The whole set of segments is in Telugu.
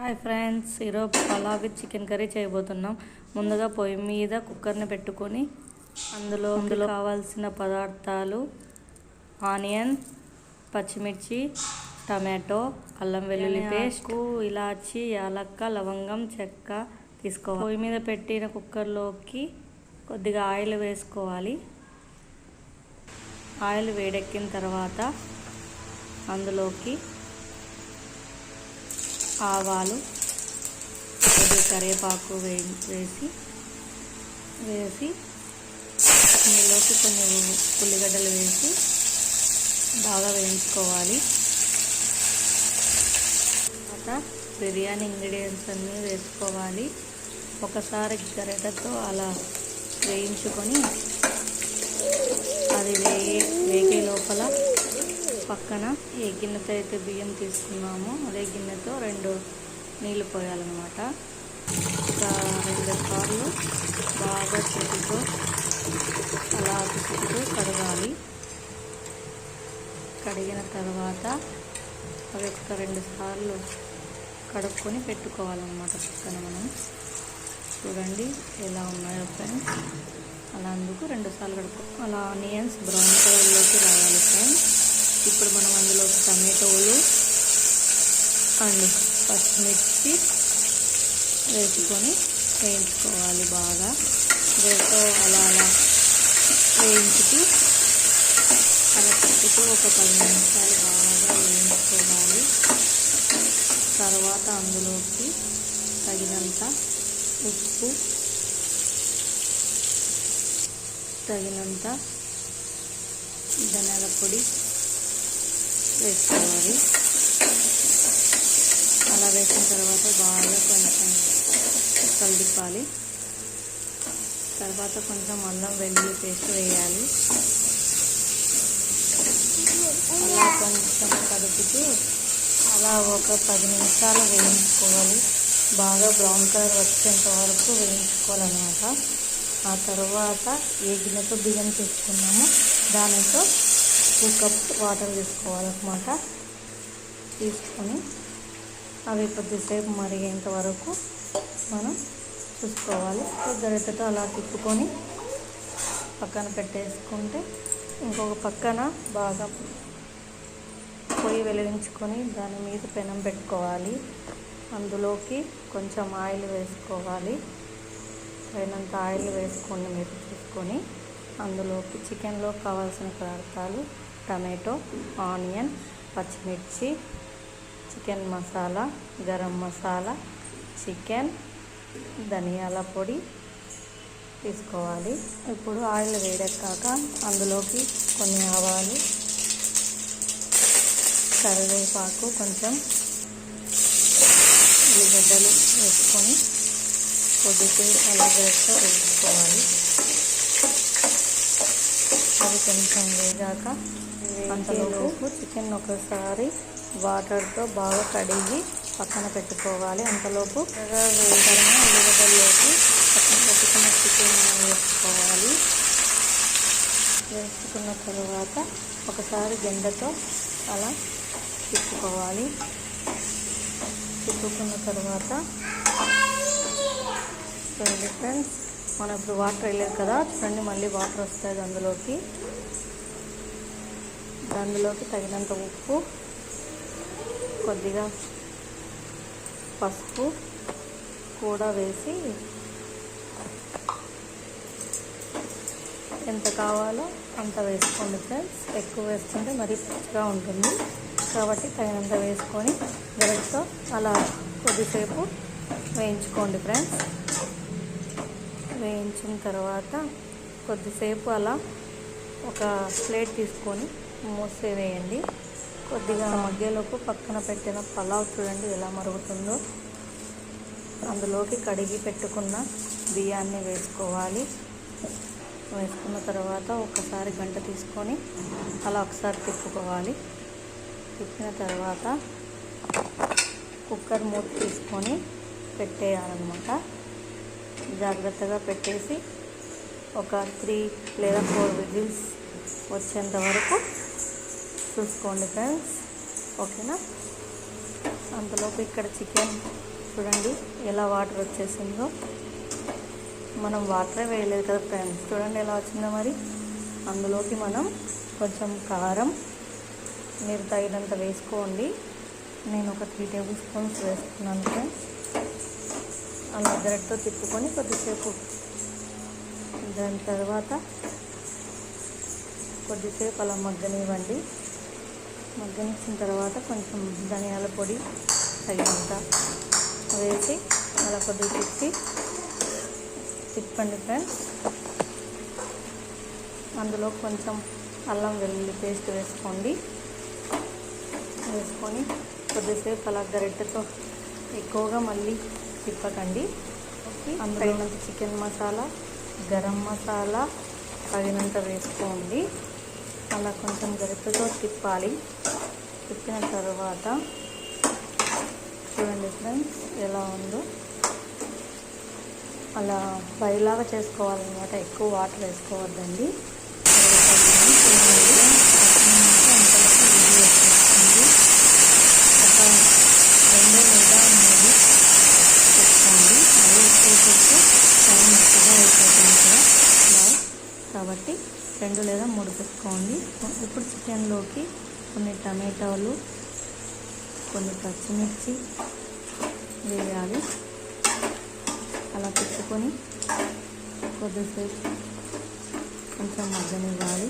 హాయ్ ఫ్రెండ్స్, ఈరోజు పలావ్ విత్ చికెన్ కర్రీ చేయబోతున్నాం. ముందుగా పొయ్యి మీద కుక్కర్ని పెట్టుకొని అందులో కావాల్సిన పదార్థాలు ఆనియన్, పచ్చిమిర్చి, టమాటో, అల్లం వెల్లుల్లి పేస్ట్, ఇలాచి, యాలక్క, లవంగం, చెక్క తీసుకోవాలి. పొయ్యి మీద పెట్టిన కుక్కర్లోకి కొద్దిగా ఆయిల్ వేసుకోవాలి. ఆయిల్ వేడెక్కిన తర్వాత అందులోకి ఆవాలు, కొద్దిగా కరివేపాకు వేసి ఇందులోకి కొన్ని ఉల్లిగడ్డలు వేసి బాగా వేయించుకోవాలి. తర్వాత బిర్యానీ ఇంగ్రీడియంట్స్ అన్నీ వేసుకోవాలి. ఒకసారి గరిటెతో అలా వేయించుకొని అది వేగే లోపల పక్కన ఏ గిన్నెతో అయితే బియ్యం తీసుకున్నామో అదే గిన్నెతో 2 నీళ్ళు పోయాలన్నమాట. ఒక 2 సార్లు బాగా చేతితో అలా తిప్పుతూ కడగాలి. కడిగిన తర్వాత అవి ఒక 2 సార్లు కడుక్కొని పెట్టుకోవాలన్నమాట. పక్కన మనం చూడండి ఎలా ఉన్నాయో ఫ్రెండ్స్. అలా అందుకు 2 సార్లు అలా ఆనియన్స్ బ్రౌన్ కలర్లోకి రావాలి ఫ్రెండ్స్. ఇప్పుడు మనం అందులోకి టమాటోలు అండ్ పచ్చిమిర్చి వేసుకొని వేయించుకోవాలి. బాగా వేసుతో అలా వేయించుతూ అలా పెట్టుతూ ఒక 10 నిమిషాలు బాగా వేయించుకోవాలి. తర్వాత అందులోకి తగినంత ఉప్పు, తగినంత ధనియాల పొడి వేసుకోవాలి. అలా వేసిన తర్వాత బాగా కొంచెం కలుపుకోవాలి. తర్వాత కొంచెం అల్లం వెల్లుల్లి పేస్ట్ వేయాలి. అలా కొంచెం కలుపుతూ అలా ఒక 10 నిమిషాలు వేయించుకోవాలి. బాగా బ్రౌన్ కలర్ వచ్చేంత వరకు వేయించుకోవాలన్నమాట. ఆ తర్వాత ఏ గిన్నెతో బియ్యం తీసుకున్నామో దానితో 2 కప్స్ వాటర్ తీసుకోవాలన్నమాట. తీసుకొని అవి కొద్దిసేపు మరిగేంత వరకు మనం చూసుకోవాలి. గరిటెతో అలా తిప్పుకొని పక్కన పెట్టేసుకుంటే ఇంకొక పక్కన బాగా పొయ్యి వెలిగించుకొని దాని మీద పెనం పెట్టుకోవాలి. అందులోకి కొంచెం ఆయిల్ వేసుకోవాలి. తగినంత ఆయిల్ వేసుకోండి మీరు చూసుకొని. అందులోకి చికెన్లో కావాల్సిన పదార్థాలు టమాటో, ఆనియన్, పచ్చిమిర్చి, చికెన్ మసాలా, గరం మసాలా, చికెన్, ధనియాల పొడి తీసుకోవాలి. ఇప్పుడు ఆయిల్ వేడెక్కాక అందులోకి కొన్ని ఆవాలు, కరివేపాకు, కొంచెం ఉల్లిగడ్డలు వేసుకొని కొద్దిసేపు అలా వేసుకోవాలి. అది కొంచెం వేగాక అంతలోపు చికెన్ ఒకసారి వాటర్తో బాగా కడిగి పక్కన పెట్టుకోవాలి. అంతలోపు వేగన ఉల్లిగడ్డల్లోకి పక్కన పెట్టుకున్న చికెన్ వేసుకోవాలి. వేసుకున్న తర్వాత ఒకసారి గెండతో అలా తిప్పుకోవాలి. తిప్పుకున్న తర్వాత చూడండి ఫ్రెండ్స్, మనం ఇప్పుడు వాటర్ వేయలేదు కదా, చూడండి మళ్ళీ వాటర్ వస్తుంది. అందులోకి తగినంత ఉప్పు, కొద్దిగా పసుపు కూడా వేసి ఎంత కావాలో అంత వేసుకోండి ఫ్రెండ్స్. ఎక్కువ వేసుకుంటే మరీ పచ్చిగా ఉంటుంది కాబట్టి తగినంత వేసుకొని గరిటెతో అలా కొద్దిసేపు వేయించుకోండి ఫ్రెండ్స్. వేయించిన తర్వాత కొద్దిసేపు అలా ఒక ప్లేట్ తీసుకొని మూసేవేయండి. కొద్దిగా మధ్యలోకి పక్కన పెట్టిన పలావ్ చూడండి ఎలా మరుగుతుందో. అందులోకి కడిగి పెట్టుకున్న బియ్యాన్ని వేసుకోవాలి. వేసుకున్న తర్వాత ఒకసారి గంట తీసుకొని అలా ఒకసారి తిప్పుకోవాలి. తిప్పిన తర్వాత కుక్కర్ మూత తీసుకొని పెట్టేయాలన్నమాట. జాగ్రత్తగా పెట్టేసి ఒక 3 లేదా 4 విజిల్స్ వచ్చేంత వరకు చూసుకోండి ఫ్రెండ్స్. ఓకేనా? అంతలోపు ఇక్కడ చికెన్ చూడండి ఎలా వాటర్ వచ్చేసిందో. మనం వాటరే వేయలేదు కదా ఫ్రెండ్స్, చూడండి ఎలా వచ్చిందో. మరి అందులోకి మనం కొంచెం కారం మీరు తగినంత వేసుకోండి. నేను ఒక 3 టేబుల్ స్పూన్స్ వేసుకున్నాను ఫ్రెండ్స్. అలా గరిటెతో తిప్పుకొని కొద్దిసేపు, దాని తర్వాత కొద్దిసేపు అలా మగ్గనివ్వండి. మగ్గనిచ్చిన తర్వాత కొంచెం ధనియాల పొడి తగినంత వేసి అలా కొద్దిగా తిప్పండి ఫ్రెండ్స్. అందులో కొంచెం అల్లం వెల్లుల్లి పేస్ట్ వేసుకోండి. వేసుకొని కొద్దిసేపు అలా గరిటెతో ఎక్కువగా మళ్ళీ తిప్పకండి. తగినంత చికెన్ మసాలా, గరం మసాలా తగినంత వేసుకోండి. అలా కొంచెం గరిటెతో తిప్పాలి. తిప్పిన తర్వాత చూడండి ఫ్రెండ్స్ ఎలా ఉందో. అలా ఫ్రైలాగా చేసుకోవాలన్నమాట, ఎక్కువ వాటర్ వేసుకోవద్దండి. ఒక 2 లేదా 3 పెట్టుకోండి. మళ్ళీ ఎక్కువసేపు టైం ఎక్కువగా అయిపోతుంది కదా కాబట్టి 2 లేదా 3 పెట్టుకోండి. ఇప్పుడు చికెన్లోకి కొన్ని టమాటాలు, కొన్ని పచ్చిమిర్చి వేయాలి. అలా పెట్టుకొని కొద్దిసేపు కొంచెం మగ్గనివ్వాలి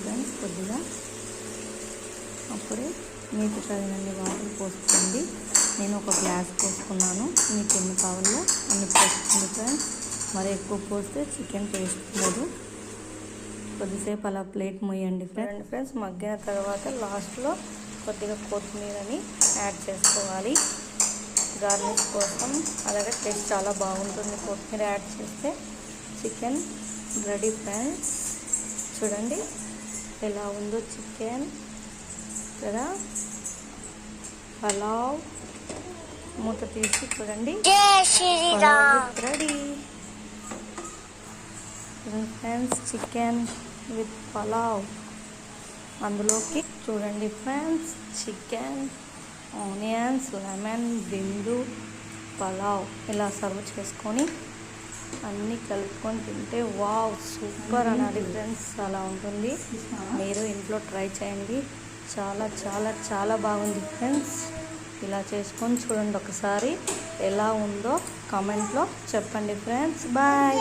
ఫ్రెండ్స్ కొద్దిగా. అప్పుడే మీకు తగినన్ని వాటర్ పోసుకోండి. నేను ఒక గ్లాస్ పోసుకున్నాను, మీకు ఎన్ని కావాలో అన్ని పోసుకోండి ఫ్రెండ్స్. మరి ఎక్కువ పోస్తే చికెన్ టేస్ట్ ఉండదు. కొద్దిసేపు అలా ప్లేట్ మూయండి ఫ్రెండ్స్. మగ్గిన తర్వాత లాస్ట్లో కొద్దిగా కొత్తిమీరని యాడ్ చేసుకోవాలి గార్నిష్ కోసం. అలాగే టేస్ట్ చాలా బాగుంటుంది కొత్తిమీర యాడ్ చేస్తే. Chicken ready friends. చూడండి ఎలా ఉందో చికెన్ కదా. పలావ్ మూత తీసి చూడండి, ready friends. Chicken with pulao. అందులోకి చూడండి ఫ్రెండ్స్ చికెన్, ఆనియన్స్, లెమన్, బిందు, పలావ్ ఇలా సర్వ్ చేసుకొని అన్నీ కలుపుకొని తింటే వావ్ సూపర్ అనాలి ఫ్రెండ్స్. అలా ఉంటుంది. మీరు ఇంట్లో ట్రై చేయండి. చాలా చాలా చాలా బాగుంది ఫ్రెండ్స్. ఇలా చేసుకొని చూడండి ఒకసారి. ఎలా ఉందో కామెంట్లో చెప్పండి ఫ్రెండ్స్. బాయ్.